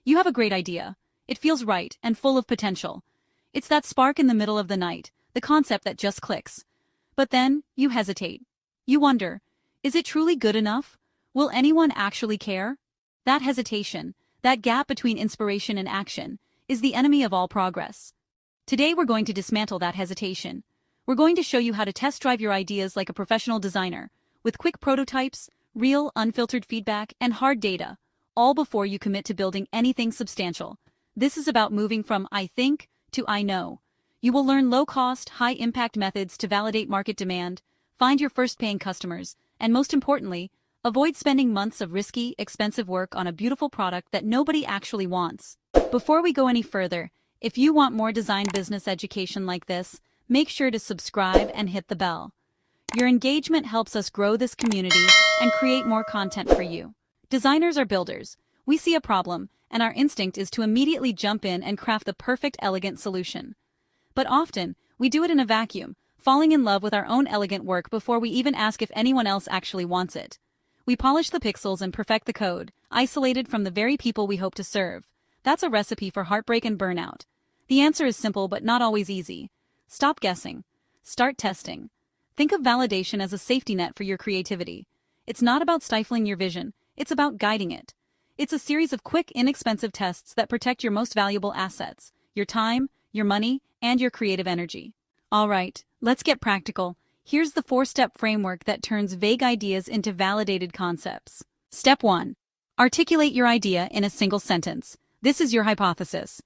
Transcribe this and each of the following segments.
You have a great idea. It feels right and full of potential. It's that spark in the middle of the night, the concept that just clicks. But then, you hesitate. You wonder, is it truly good enough? Will anyone actually care? That hesitation, that gap between inspiration and action, is the enemy of all progress. Today we're going to dismantle that hesitation. We're going to show you how to test drive your ideas like a professional designer, with quick prototypes, real, unfiltered feedback, and hard data, all before you commit to building anything substantial. This is about moving from I think to I know. You will learn low-cost, high-impact methods to validate market demand, find your first paying customers, and most importantly, avoid spending months of risky, expensive work on a beautiful product that nobody actually wants. Before we go any further, if you want more design business education like this, make sure to subscribe and hit the bell. Your engagement helps us grow this community and create more content for you. Designers are builders. We see a problem, and our instinct is to immediately jump in and craft the perfect, elegant solution. But often, we do it in a vacuum, falling in love with our own elegant work before we even ask if anyone else actually wants it. We polish the pixels and perfect the code, isolated from the very people we hope to serve. That's a recipe for heartbreak and burnout. The answer is simple but not always easy. Stop guessing. Start testing. Think of validation as a safety net for your creativity. It's not about stifling your vision, it's about guiding it. It's a series of quick, inexpensive tests that protect your most valuable assets, your time, your money, and your creative energy. All right, let's get practical. Here's the 4-step framework that turns vague ideas into validated concepts. Step 1. Articulate your idea in a single sentence. This is your hypothesis.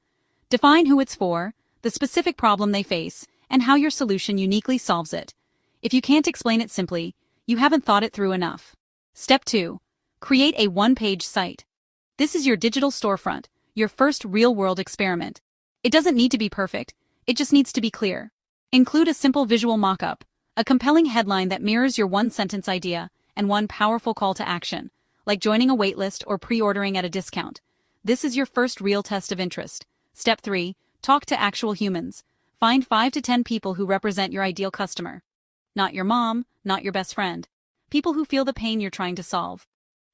Define who it's for, the specific problem they face, and how your solution uniquely solves it. If you can't explain it simply, you haven't thought it through enough. Step 2. Create a one-page site. This is your digital storefront, your first real-world experiment. It doesn't need to be perfect, it just needs to be clear. Include a simple visual mock-up, a compelling headline that mirrors your one-sentence idea, and one powerful call to action, like joining a waitlist or pre-ordering at a discount. This is your first real test of interest. Step 3. Talk to actual humans. Find 5 to 10 people who represent your ideal customer. Not your mom, not your best friend. People who feel the pain you're trying to solve.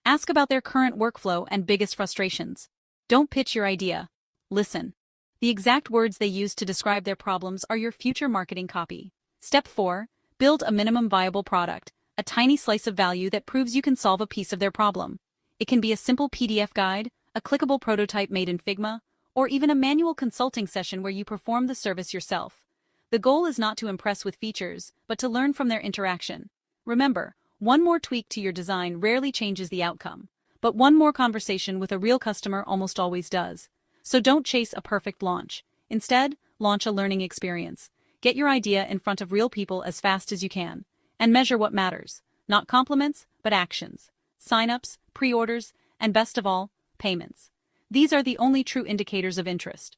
Ask about their current workflow and biggest frustrations. Don't pitch your idea. Listen. The exact words they use to describe their problems are your future marketing copy. Step 4. Build a minimum viable product, a tiny slice of value that proves you can solve a piece of their problem. It can be a simple PDF guide, a clickable prototype made in Figma, or even a manual consulting session where you perform the service yourself. The goal is not to impress with features, but to learn from their interaction. Remember, one more tweak to your design rarely changes the outcome, but one more conversation with a real customer almost always does. So don't chase a perfect launch. Instead, launch a learning experience. Get your idea in front of real people as fast as you can, and measure what matters. Not compliments, but actions. Sign-ups, pre-orders, and best of all, payments. These are the only true indicators of interest.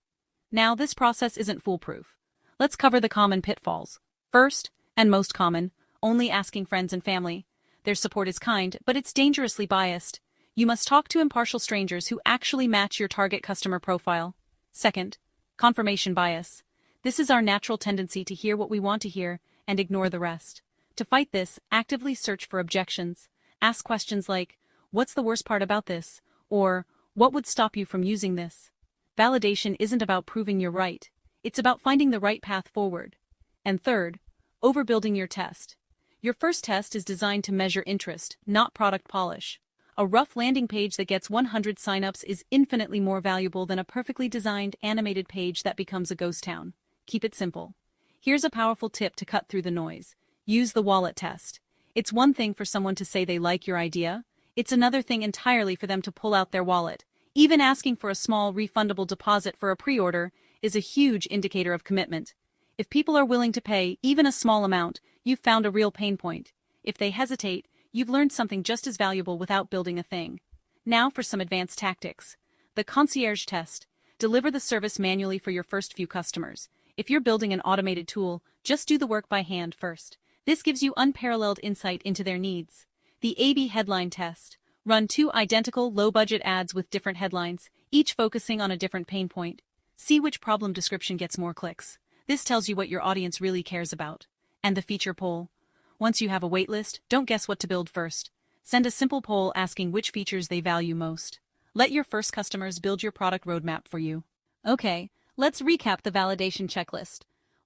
Now, this process isn't foolproof. Let's cover the common pitfalls. First, and most common, only asking friends and family. Their support is kind, but it's dangerously biased. You must talk to impartial strangers who actually match your target customer profile. Second, confirmation bias. This is our natural tendency to hear what we want to hear and ignore the rest. To fight this, actively search for objections. Ask questions like, "What's the worst part about this?" Or, "What would stop you from using this?" Validation isn't about proving you're right. It's about finding the right path forward. And third, overbuilding your test. Your first test is designed to measure interest, not product polish. A rough landing page that gets 100 signups is infinitely more valuable than a perfectly designed, animated page that becomes a ghost town. Keep it simple. Here's a powerful tip to cut through the noise. Use the wallet test. It's one thing for someone to say they like your idea. It's another thing entirely for them to pull out their wallet. Even asking for a small, refundable deposit for a pre-order is a huge indicator of commitment. If people are willing to pay even a small amount, you've found a real pain point. If they hesitate, you've learned something just as valuable without building a thing. Now for some advanced tactics. The concierge test. Deliver the service manually for your first few customers. If you're building an automated tool, just do the work by hand first. This gives you unparalleled insight into their needs. The A/B headline test. Run 2 identical, low-budget ads with different headlines, each focusing on a different pain point. See which problem description gets more clicks. This tells you what your audience really cares about. And the feature poll. Once you have a waitlist, don't guess what to build first. Send a simple poll asking which features they value most. Let your first customers build your product roadmap for you. Okay, let's recap the validation checklist.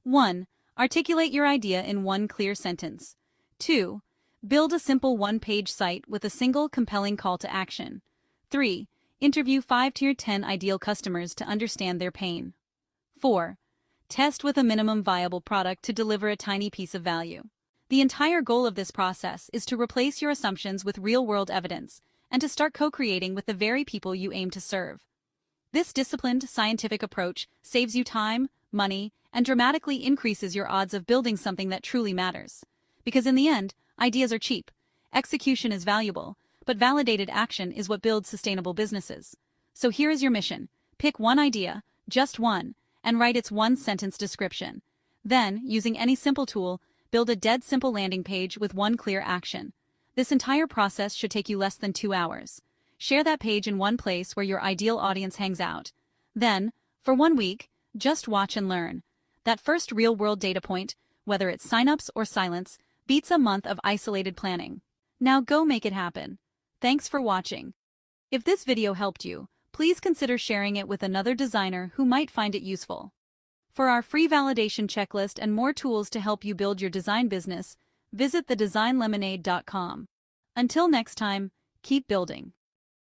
1. Articulate your idea in one clear sentence. 2. Build a simple one-page site with a single compelling call to action. 3. Interview 5 to 10 ideal customers to understand their pain. 4. Test with a minimum viable product to deliver a tiny piece of value. The entire goal of this process is to replace your assumptions with real-world evidence and to start co-creating with the very people you aim to serve. This disciplined, scientific approach saves you time, money, and dramatically increases your odds of building something that truly matters. Because in the end, ideas are cheap, execution is valuable, but validated action is what builds sustainable businesses. So here is your mission. Pick one idea, just one, and write its one-sentence description. Then, using any simple tool, build a dead simple landing page with one clear action. This entire process should take you less than 2 hours. Share that page in one place where your ideal audience hangs out. Then, for 1 week, just watch and learn. That first real-world data point, whether it's signups or silence, beats a month of isolated planning. Now go make it happen. Thanks for watching. If this video helped you, please consider sharing it with another designer who might find it useful. For our free validation checklist and more tools to help you build your design business, visit TheDesignLemonade.com. Until next time, keep building.